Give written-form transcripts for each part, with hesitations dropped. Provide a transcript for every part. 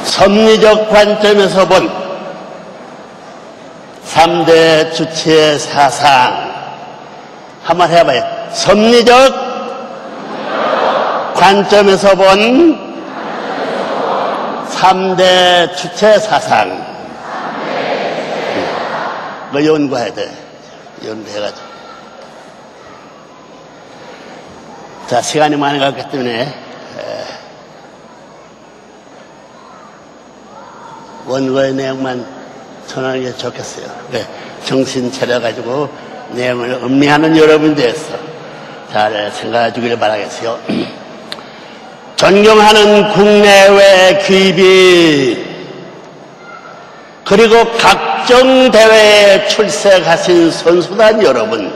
섭리적 관점에서 본 3대 주체 사상 한번 해봐요. 섭리적 관점에서 본 3대 주체 사상. 뭐 연구해야 돼. 연구해가지고. 자, 시간이 많이 갔기 때문에 원고의 내용만 전하는 게 좋겠어요. 정신 차려가지고 내용을 음미하는 여러분 되어서 잘 생각해 주기를 바라겠어요. 존경하는 국내외 귀비 그리고 각종 대회에 출석하신 선수단 여러분,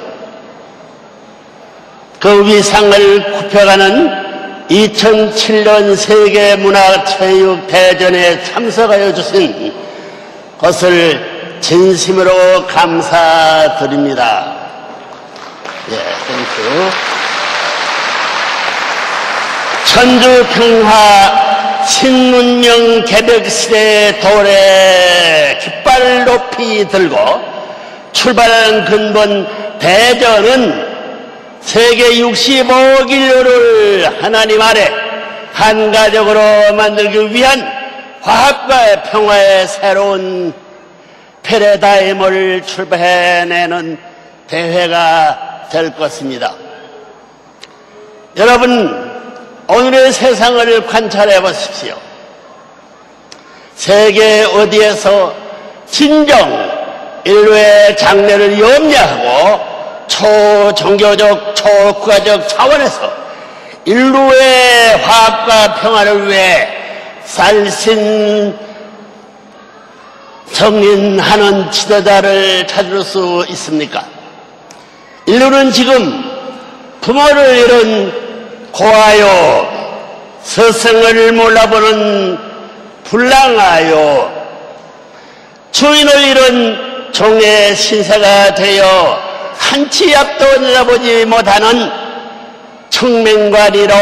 그 위상을 굽혀가는 2007년 세계문화체육대전에 참석하여 주신 것을 진심으로 감사드립니다. 예, 땡큐. 천주평화 신문명 개벽시대의 도래 깃발 높이 들고 출발하는 근본 대전은 세계 65억 인류를 하나님 아래 한 가족으로 만들기 위한 화합과 평화의 새로운 패러다임을 출발해내는 대회가 될 것입니다. 여러분, 오늘의 세상을 관찰해 보십시오. 세계 어디에서 진정 인류의 장래를 염려하고 초종교적, 초국가적 차원에서 인류의 화합과 평화를 위해 살신 정인하는 지도자를 찾을 수 있습니까? 인류는 지금 부모를 잃은 고아요, 서성을 몰라보는 불량아요, 주인을 잃은 종의 신세가 되어 한치 앞도 내다보지 못하는 청맹관리로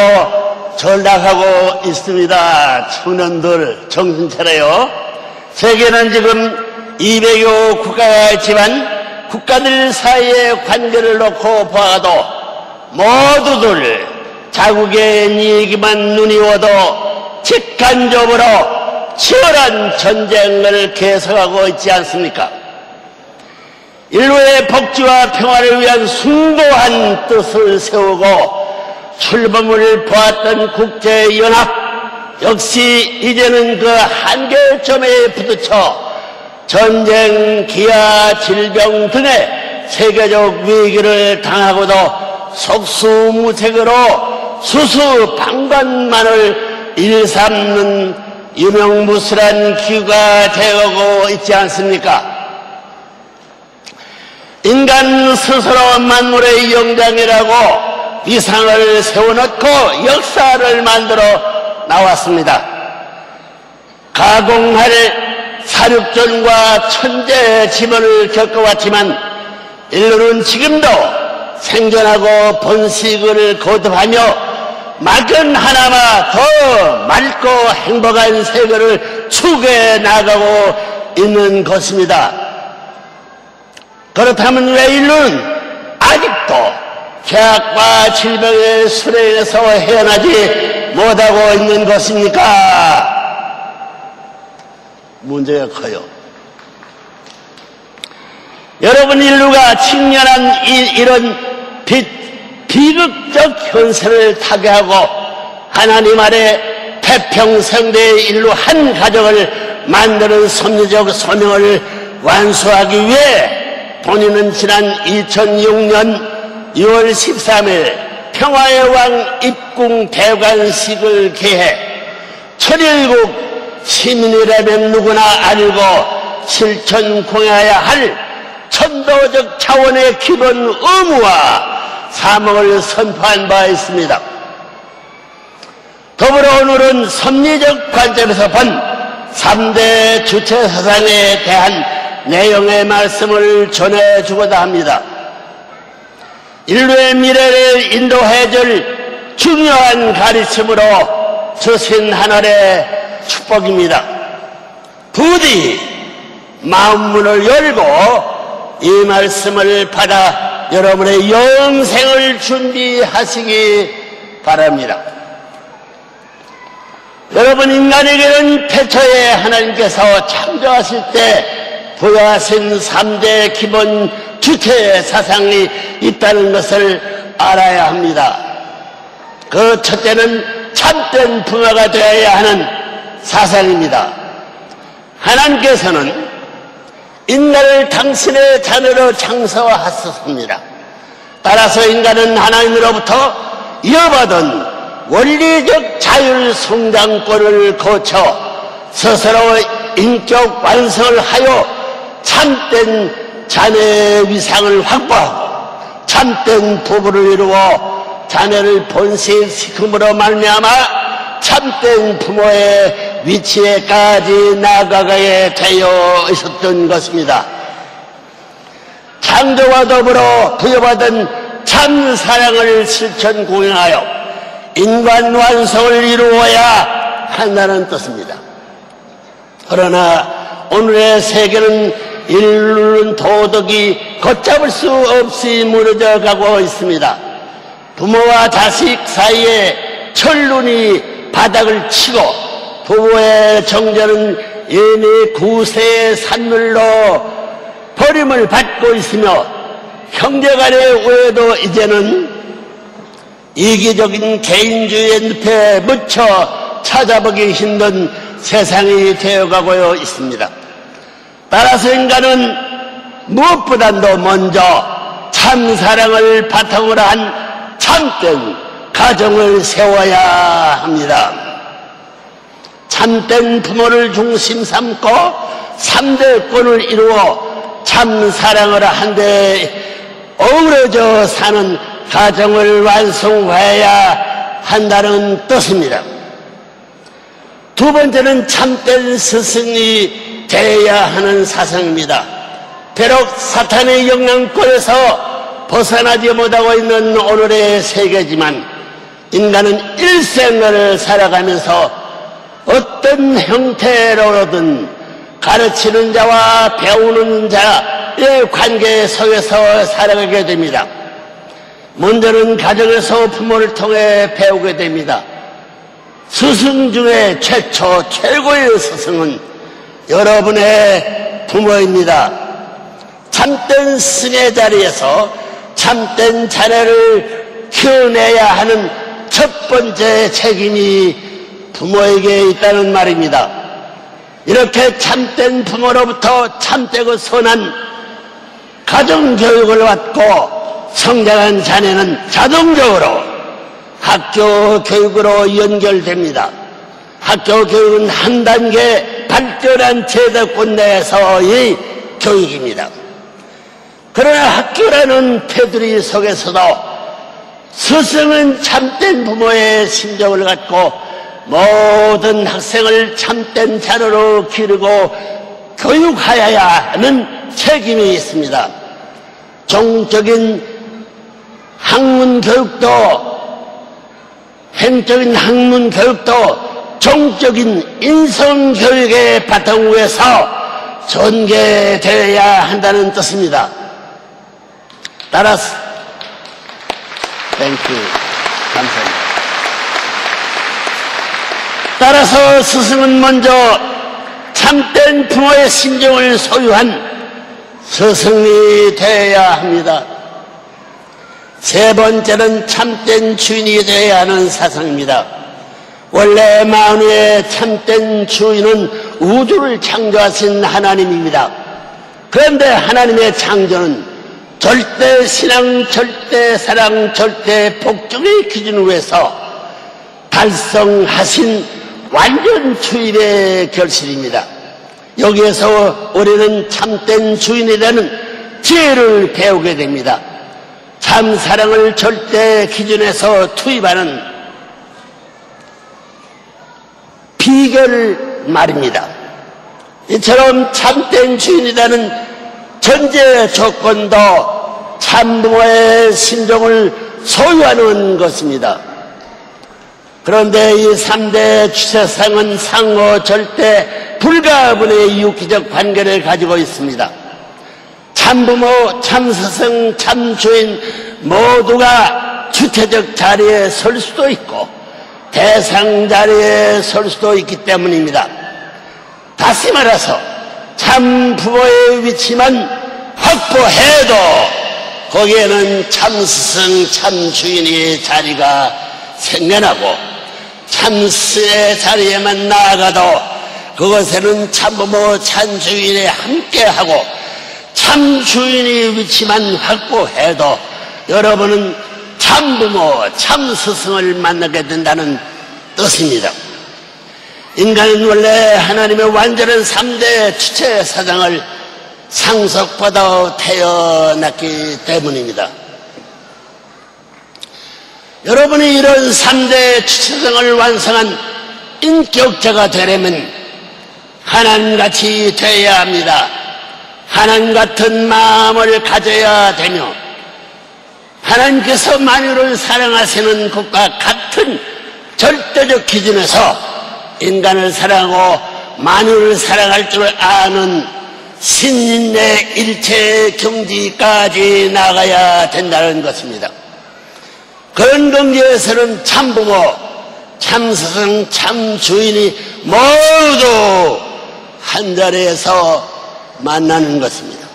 전락하고 있습니다. 청년들 정신 차려요. 세계는 지금 200여 국가가 있지만 국가들 사이의 관계를 놓고 보아도 모두들 자국의 이익에만 눈이 오도 직간접으로 치열한 전쟁을 계속하고 있지 않습니까? 인류의 복지와 평화를 위한 숭고한 뜻을 세우고 출범을 보았던 국제연합 역시 이제는 그 한계점에 부딪혀 전쟁, 기아, 질병 등의 세계적 위기를 당하고도 속수무책으로 수수방관만을 일삼는 유명무실한 기구가 되어가고 있지 않습니까? 인간 스스로 만물의 영장이라고 위상을 세워놓고 역사를 만들어 나왔습니다. 가공할 사륙전과 천재 지변을 겪어왔지만 인류는 지금도 생존하고 번식을 거듭하며 막연 하나마 더 맑고 행복한 세계를 추구해 나가고 있는 것입니다. 그렇다면 왜 인류는 아직도 계약과 질병의 수레에서 헤어나지 못하고 있는 것입니까? 문제가 커요. 여러분, 인류가 직면한 이런 비극적 현실을 타개하고 하나님 아래 태평성대의 인류 한 가정을 만드는 섭리적 소명을 완수하기 위해 본인은 지난 2006년 6월 13일 평화의 왕 입궁 대관식을 개해 천일국 시민이라면 누구나 알고 실천 공해야 할 천도적 차원의 기본 의무와 사명을 선포한 바 있습니다. 더불어 오늘은 섭리적 관점에서 본 3대 주체 사상에 대한 내용의 말씀을 전해주고자 합니다. 인류의 미래를 인도해줄 중요한 가르침으로 주신 하늘의 축복입니다. 부디 마음문을 열고 이 말씀을 받아 여러분의 영생을 준비하시기 바랍니다. 여러분, 인간에게는 태초에 하나님께서 창조하실 때 부여하신 3대 기본 주체 사상이 있다는 것을 알아야 합니다. 그 첫째는 참된 부모가 되어야 하는 사상입니다. 하나님께서는 인간을 당신의 자녀로 창조하셨습니다. 따라서 인간은 하나님으로부터 이어받은 원리적 자율 성장권을 거쳐 스스로 인격 완성을 하여 참된 자녀의 위상을 확보하고 참된 부부를 이루어 자녀를 번식시킴으로 말미암아 참된 부모의 위치에까지 나아가게 되어 있었던 것입니다. 창조와 더불어 부여받은 참 사랑을 실천 공행하여 인간 완성을 이루어야 한다는 뜻입니다. 그러나 오늘의 세계는 인륜 도덕이 걷잡을 수 없이 무너져 가고 있습니다. 부모와 자식 사이에 천륜이 바닥을 치고 부부의 정전은 이미 구세의 산물로 버림을 받고 있으며 형제간의 오해도 이제는 이기적인 개인주의의 늪에 묻혀 찾아보기 힘든 세상이 되어가고 있습니다. 따라서 인간은 무엇보다도 먼저 참사랑을 바탕으로 한 참된 가정을 세워야 합니다. 참된 부모를 중심 삼고 3대권을 이루어 참사랑을 한데 어우러져 사는 가정을 완성해야 한다는 뜻입니다. 두 번째는 참된 스승이 되어야 하는 사상입니다. 비록 사탄의 영향권에서 벗어나지 못하고 있는 오늘의 세계지만 인간은 일생을 살아가면서 어떤 형태로든 가르치는 자와 배우는 자의 관계 속에서 살아가게 됩니다. 먼저는 가정에서 부모를 통해 배우게 됩니다. 스승 중에 최고의 스승은 여러분의 부모입니다. 참된 스승의 자리에서 참된 자녀를 키워내야 하는 첫 번째 책임이 부모에게 있다는 말입니다. 이렇게 참된 부모로부터 참되고 선한 가정교육을 받고 성장한 자녀는 자동적으로 학교 교육으로 연결됩니다. 학교 교육은 한 단계 발전한 제도권 내에서의 교육입니다. 그러나 학교라는 테두리 속에서도 스승은 참된 부모의 심정을 갖고 모든 학생을 참된 자녀로 기르고 교육하여야 하는 책임이 있습니다. 종적인 학문 교육도 행적인 학문 교육도 종적인 인성 교육의 바탕 위에서 전개되어야 한다는 뜻입니다. 따라서 감사합니다. 따라서 스승은 먼저 참된 부모의 심정을 소유한 스승이 되어야 합니다. 세 번째는 참된 주인이 되어야 하는 사상입니다. 원래 만유의 참된 주인은 우주를 창조하신 하나님입니다. 그런데 하나님의 창조는 절대 신앙, 절대 사랑, 절대 복종의 기준으로 해서 달성하신 완전 주인의 결실입니다. 여기에서 우리는 참된 주인이 되는 지혜를 배우게 됩니다. 참 사랑을 절대 기준에서 투입하는 비결을 말입니다. 이처럼 참된 주인이라는 전제 조건도 참부모의 심정을 소유하는 것입니다. 그런데 이 3대 주체상은 상호, 절대, 불가분의 유기적 관계를 가지고 있습니다. 참부모, 참스승, 참주인 모두가 주체적 자리에 설 수도 있고 대상 자리에 설 수도 있기 때문입니다. 다시 말해서 참부모의 위치만 확보해도 거기에는 참스승, 참주인의 자리가 생겨나고 참스의 자리에만 나아가도 그것에는 참부모, 참주인이 함께하고 참주인의 위치만 확보해도 여러분은 참부모, 참스승을 만나게 된다는 뜻입니다. 인간은 원래 하나님의 완전한 3대 주체 사상을 상속받아 태어났기 때문입니다. 여러분이 이런 3대 주체성을 완성한 인격자가 되려면 하나님같이 되어야 합니다. 하나님 같은 마음을 가져야 되며 하나님께서 만유를 사랑하시는 것과 같은 절대적 기준에서 인간을 사랑하고 만유를 사랑할 줄 아는 신인의 일체 경지까지 나가야 된다는 것입니다. 그런 경지에서는 참부모, 참스승, 참주인이 모두 한자리에서 만나는 것입니다.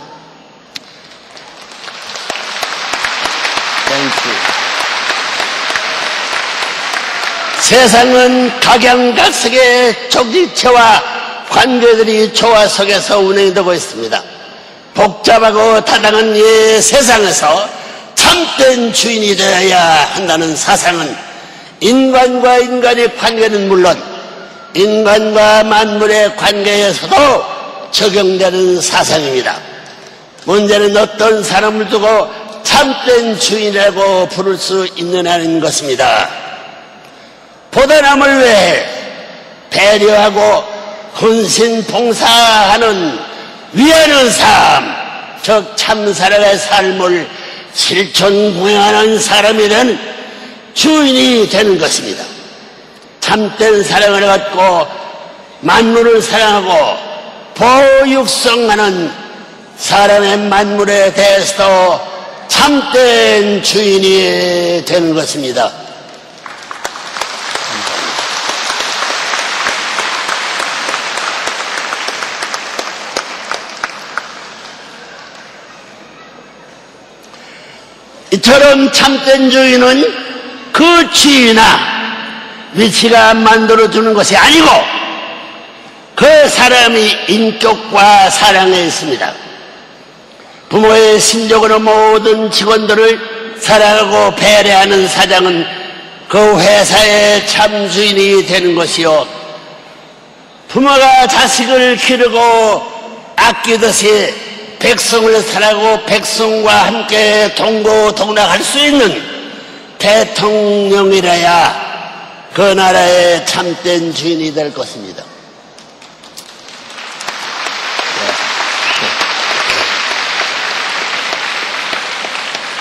세상은 각양각색의 족지체와 관계들이 조화 속에서 운행되고 있습니다. 복잡하고 다당한 이 세상에서 참된 주인이 되어야 한다는 사상은 인간과 인간의 관계는 물론 인간과 만물의 관계에서도 적용되는 사상입니다. 문제는 어떤 사람을 두고 참된 주인이라고 부를 수 있느냐는 것입니다. 보다 남을 위해 배려하고 헌신 봉사하는 위하는 삶, 즉 참사랑의 삶을 실천 공행하는 사람이 되는 주인이 되는 것입니다. 참된 사랑을 갖고 만물을 사랑하고 보육성하는 사람의 만물에 대해서도 참된 주인이 되는 것입니다. 이처럼 참된 주인은 그 지위나 위치가 만들어주는 것이 아니고 그 사람이 인격과 사랑에 있습니다. 부모의 심적으로 모든 직원들을 사랑하고 배려하는 사장은 그 회사의 참주인이 되는 것이요, 부모가 자식을 기르고 아끼듯이 백성을 사랑하고 백성과 함께 동고동락할 수 있는 대통령이라야 그 나라의 참된 주인이 될 것입니다.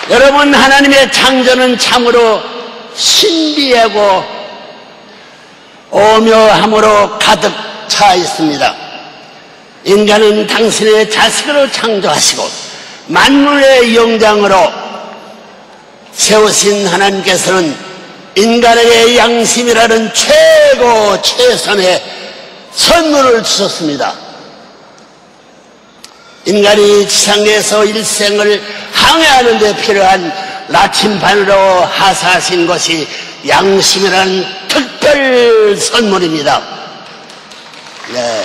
여러분, 하나님의 창조는 참으로 신비하고 오묘함으로 가득 차 있습니다. 인간은 당신의 자식으로 창조하시고 만물의 영장으로 세우신 하나님께서는 인간에게 양심이라는 최고 최선의 선물을 주셨습니다. 인간이 지상에서 일생을 항해하는 데 필요한 나침반으로 하사하신 것이 양심이라는 특별 선물입니다. 네.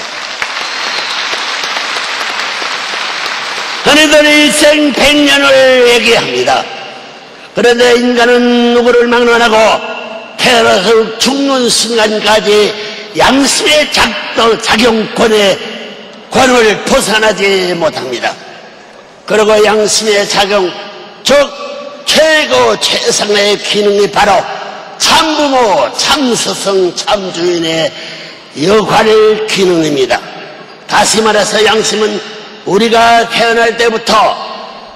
흔히들 일생 100년을 얘기합니다. 그런데 인간은 누구를 막론하고 태어나서 죽는 순간까지 양심의 작용권의 권을 벗어나지 못합니다. 그리고 양심의 작용, 즉 최고 최상의 기능이 바로 참부모, 참스승, 참주인의 역할 기능입니다. 다시 말해서 양심은 우리가 태어날 때부터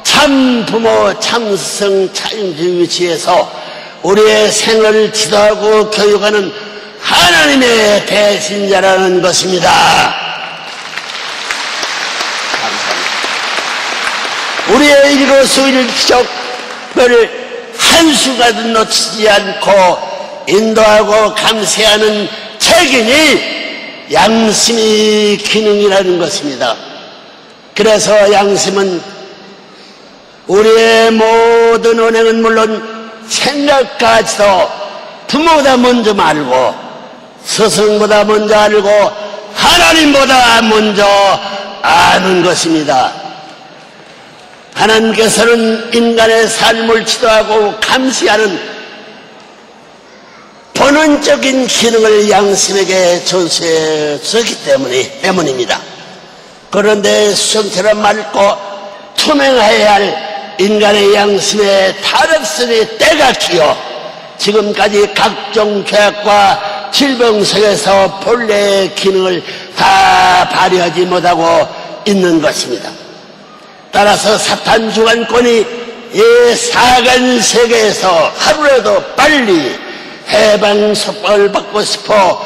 참부모, 참스승, 참주인 위치에서 우리의 생을 지도하고 교육하는 하나님의 배신자라는 것입니다. 우리의 일거수일투족을 한순간도 놓치지 않고 인도하고 감시하는 책임이 양심의 기능이라는 것입니다. 그래서 양심은 우리의 모든 언행은 물론 생각까지도 부모보다 먼저 알고 스승보다 먼저 알고 하나님보다 먼저 아는 것입니다. 하나님께서는 인간의 삶을 지도하고 감시하는 본원적인 기능을 양심에게 전수했기 때문입니다. 그런데 수정처럼 맑고 투명해야 할 인간의 양심의 탈업선의 때가 기어 지금까지 각종 죄악과 질병 속에서 본래의 기능을 다 발휘하지 못하고 있는 것입니다. 따라서 사탄 주관권이 이 사간 세계에서 하루라도 빨리 해방 속박을 받고 싶어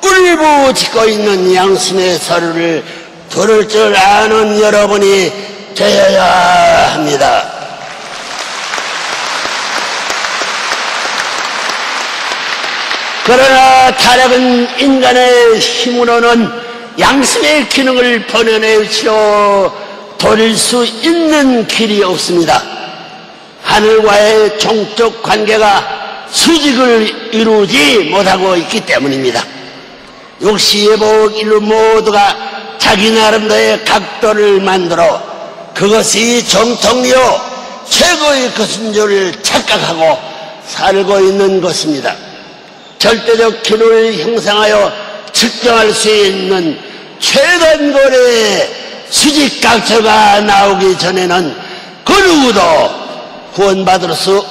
울부짖고 있는 양심의 소리를 들을 줄 아는 여러분이 되어야 합니다. 그러나 타락은 인간의 힘으로는 양심의 기능을 번연해치러 돌릴 수 있는 길이 없습니다. 하늘과의 종적 관계가 수직을 이루지 못하고 있기 때문입니다. 육시예복 인류 모두가 자기 나름대로의 각도를 만들어 그것이 정통이요 최고의 것인 줄 착각하고 살고 있는 것입니다. 절대적 기능을 형성하여 측정할 수 있는 최단거리의 수직각처가 나오기 전에는 그 누구도 구원받을 수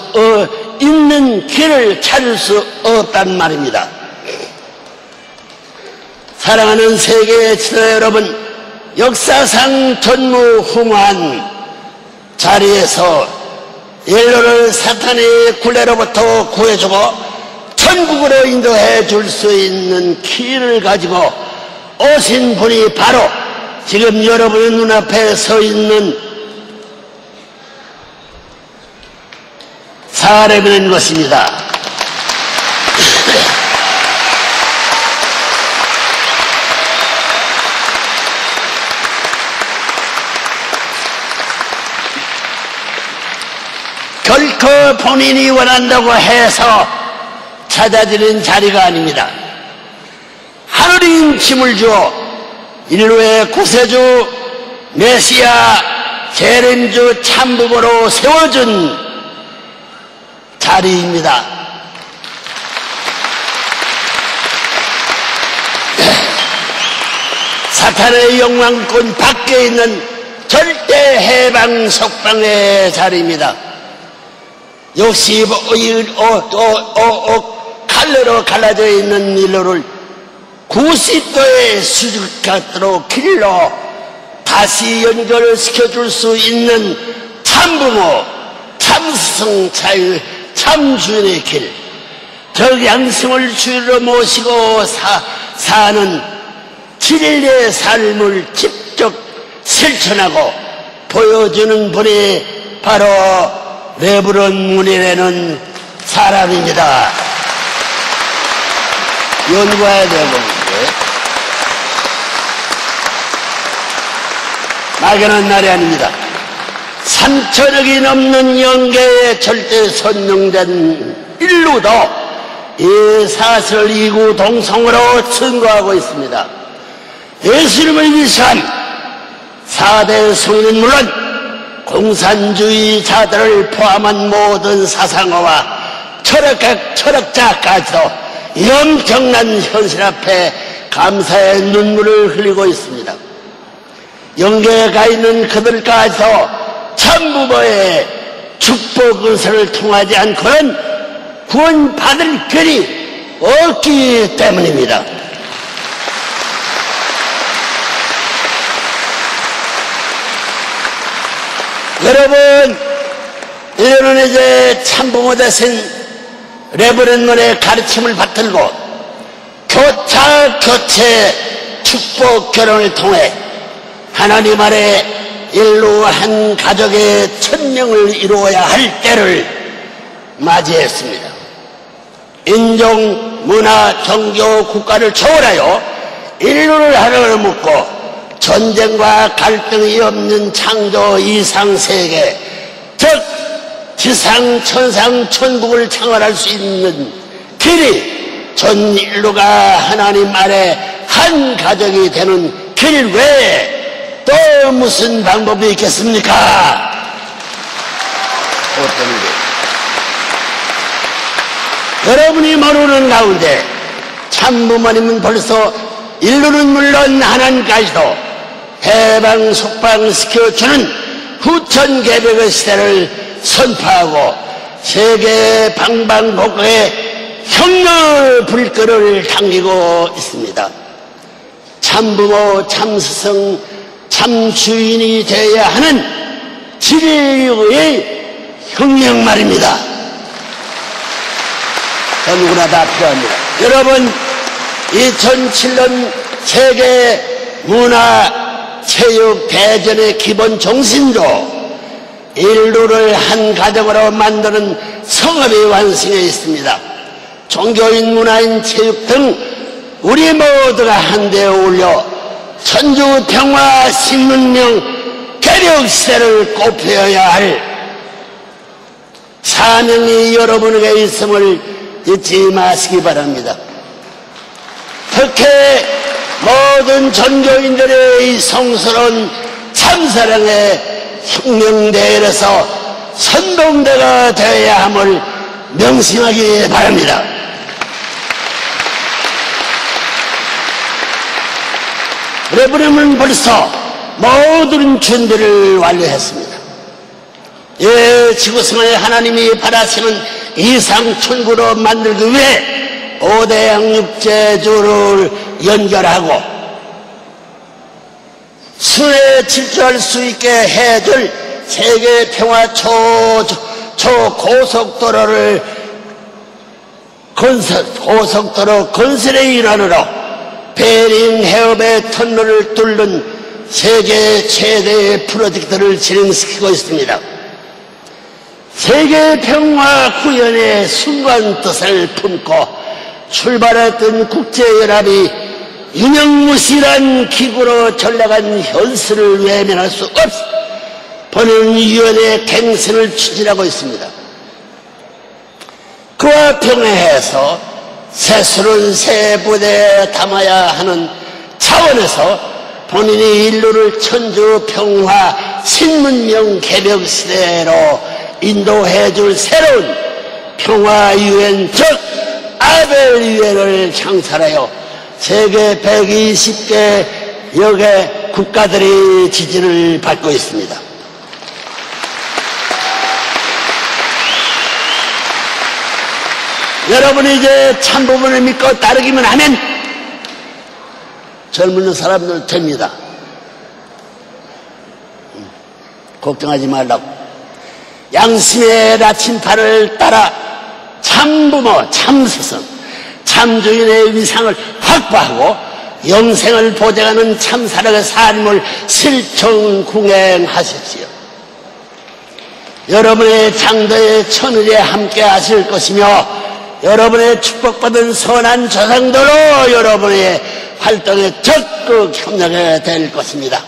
있는 길을 찾을 수 없단 말입니다. 사랑하는 세계의 지도 여러분, 역사상 전무후무한 자리에서 인류를 사탄의 굴레로부터 구해주고 천국으로 인도해 줄 수 있는 길을 가지고 오신 분이 바로 지금 여러분의 눈앞에 서 있는 사람인 것입니다. 결코 본인이 원한다고 해서 찾아지는 자리가 아닙니다. 하늘인 힘을 주어 인류의 구세주 메시아 재림주 참부모로 세워준 자리입니다. 사탄의 영광권 밖에 있는 절대 해방 속방의 자리입니다. 역시 칼로로 갈라져 있는 인류를 90도의 수직각도로 길러 다시 연결시켜줄 수 있는 참부모, 참스승, 참주인의 길, 저 양심을 주로 모시고 사는 진리의 삶을 직접 실천하고 보여주는 분이 바로 레브론 문이라는 사람입니다. 연구해야 되고 막연한 날이 아닙니다. 3천억이 넘는 영계의 절대 선명된 인류도 이 사슬 이구 동성으로 증거하고 있습니다. 예수님을 위시한 4대 성인은 물론 공산주의자들을 포함한 모든 사상가와 철학자까지도 이 엄청난 현실 앞에 감사의 눈물을 흘리고 있습니다. 영계에 가 있는 그들까지도 참부모의 축복 은사를 통하지 않고는 구원받을 길이 없기 때문입니다. 여러분, 이제는 이제 참부모 대신 레브런론의 가르침을 받들고 교차 교체 축복 결혼을 통해 하나님 아래 일로 한 가족의 천명을 이루어야 할 때를 맞이했습니다. 인종, 문화, 종교, 국가를 초월하여 인류를 하나로 묶고 전쟁과 갈등이 없는 창조 이상세계, 즉 지상, 천상, 천국을 창설할 수 있는 길이 전 인류가 하나님 아래 한 가족이 되는 길 외에 또 무슨 방법이 있겠습니까? 어떤 게? 여러분이 모르는 가운데 참부모님은 벌써 인류는 물론 하나님까지도 해방 속방시켜주는 후천개벽의 시대를 선포하고 세계 방방곡곡에 혁명 불길을 당기고 있습니다. 참부모, 참스승, 참주인이 되어야 하는 진리의 혁명 말입니다. 누구나 다 필요합니다. 여러분, 2007년 세계 문화 체육 대전의 기본 정신도 인류를 한 가정으로 만드는 성업이 완성해 있습니다. 종교인, 문화인, 체육 등 우리 모두가 한데 어울려 천주 평화 신문명 개벽 시대를 꽃피워야 할 사명이 여러분에게 있음을 잊지 마시기 바랍니다. 특히 모든 전교인들의 이 성스러운 참사랑의 혁명대회에서 선봉대가 되어야 함을 명심하기 바랍니다. 여러분은 벌써 모든 준비를 완료했습니다. 지구상에 하나님이 바라시는 이상천국으로 만들기 위해 5대 양육제주를 연결하고 순회 질주할 수 있게 해줄 세계 평화 초고속도로를 고속도로 건설의 일환으로 베링 해협의 터널을 뚫는 세계 최대의 프로젝트를 진행시키고 있습니다. 세계 평화 구현의 순간 뜻을 품고 출발했던 국제연합이 유명무실한 기구로 전락한 현실을 외면할 수 없이 본인 위원회의 갱신을 추진하고 있습니다. 그와 병행해서 새술은 새 부대에 담아야 하는 차원에서 본인이 인류를 천주 평화 신문명 개벽 시대로 인도해 줄 새로운 평화 유엔 즉 아벨 유엔을 창설하여 세계 120개 역의 국가들이 지지를 받고 있습니다. 여러분이 이제 참부분을 믿고 따르기만 하면 젊은 사람들 됩니다. 걱정하지 말라고. 양심의 나침판을 따라 참부모, 참스승, 참주인의 위상을 확보하고 영생을 보장하는 참사랑의 삶을 실천궁행하십시오. 여러분의 장도의 천일에 함께 하실 것이며 여러분의 축복받은 선한 조상들로 여러분의 활동에 적극 협력해야 될 것입니다.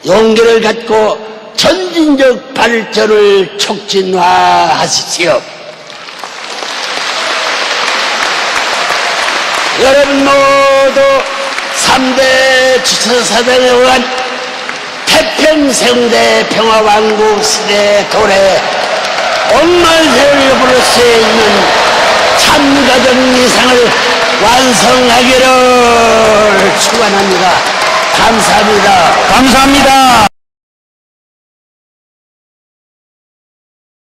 용기를 갖고 전진적 발전을 촉진화하십시오. 여러분 모두 3대 주체사상에 의한 태평생대 평화왕국 시대 도래 온만세를 부를 수 있는 참가정 이상을 완성하기를 축원합니다. 감사합니다. 감사합니다.